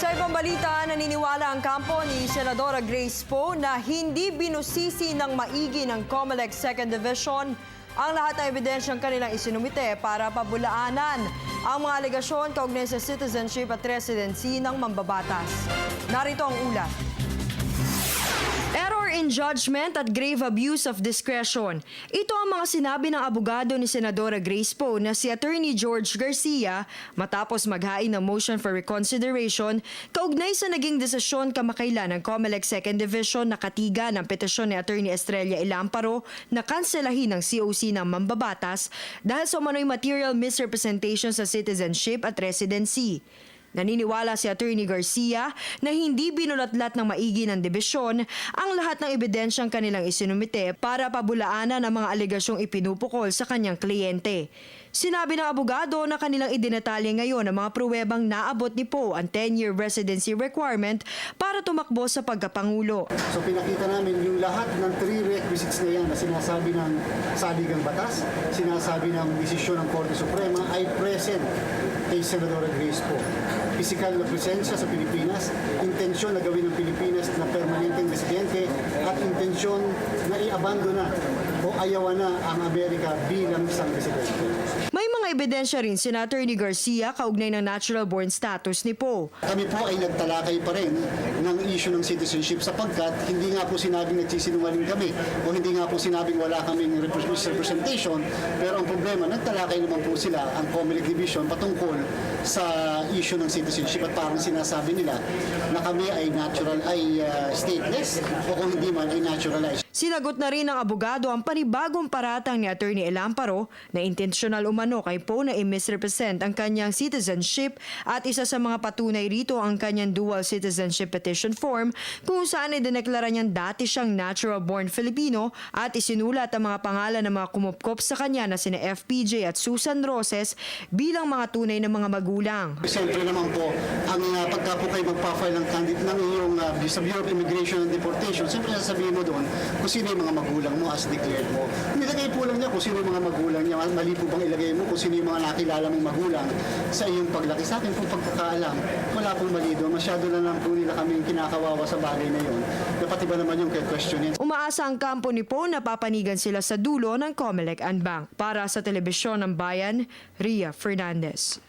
Sa ibang balita, naniniwala ang kampo ni Senadora Grace Poe na hindi binusisi ng maigi ng COMELEC 2nd Division ang lahat ng ebidensyang kanilang isinumite para pabulaanan ang mga alegasyon kaugnay sa citizenship at residency ng mambabatas. Narito ang ulat. Error in judgment at grave abuse of discretion. Ito ang mga sinabi ng abogado ni Senadora Grace Poe na si Attorney George Garcia matapos maghain ng motion for reconsideration kaugnay sa naging desisyon kamakailan ng COMELEC 2nd Division na katiga ng petisyon ni Attorney Estrella Ilamparo na kanselahin ng COC ng mambabatas dahil sa umano'y material misrepresentation sa citizenship at residency. Naniniwala si Attorney Garcia na hindi binulatlat ng maigi ng dibisyon ang lahat ng ebidensyang kanilang isinumite para pabulaanan ang mga alegasyong ipinupukol sa kanyang kliyente. Sinabi ng abogado na kanilang idinatalye ngayon ang mga pruwebang naabot ni Poe ang 10-year residency requirement para tumakbo sa pagkapangulo. So pinakita namin yung lahat ng 3 requisites na yan na sinasabi ng saligang batas, sinasabi ng desisyon ng Korte Suprema ay present kay Senadora Grace Poe. Physical na presensya sa Pilipinas, intensyon na gawin ng Pilipinas na permanenteng residente at intensyon na i-abandona o ayawan na ang Amerika bilang isang residente. May mga ebidensya rin si Attorney Garcia kaugnay ng natural born status ni Poe. Kami po ay nagtalakay pa rin ng issue ng citizenship sapagkat hindi nga po sinabing nagsisinungaling kami o hindi nga po sinabing wala kaming representation, pero ang problema, nagtalakay naman po sila ang COMELEC Division patungkol sa issue ng citizenship at parang sinasabi nila na kami ay stateless o kung hindi man ay naturalized. Sinagot na rin ng abogado ang panibagong paratang ni Attorney Ilamparo na intentional umano kay Poe na i-misrepresent ang kanyang citizenship at isa sa mga patunay rito ang kanyang dual citizenship petition form kung saan idineklara niyang dati siyang natural-born Filipino at isinulat ang mga pangalan ng mga kumupkop sa kanya na sina FPJ at Susan Roses bilang mga tunay na mga magulang. Siyempre naman po, ang pagka po kayo magpa-file ng iyong sa Bureau of Immigration and Deportation, siyempre sasabihin mo doon kung sino yung mga magulang mo as declared mo. Nilagay po lang niya kung sino yung mga magulang niya. Mali po bang ilagay mo kung sino yung mga nakilala mong magulang sa iyong paglaki. Sa akin po pagkakaalam, wala pong mali doon. Masyado na lang po nila kami kinakawawa sa bagay na yun. Dapat iba naman yung questionin. Umaasa ang kampo ni Poe na papanigan sila sa dulo ng COMELEC and Bank. Para sa Telebisyon ng Bayan, Ria Fernandez.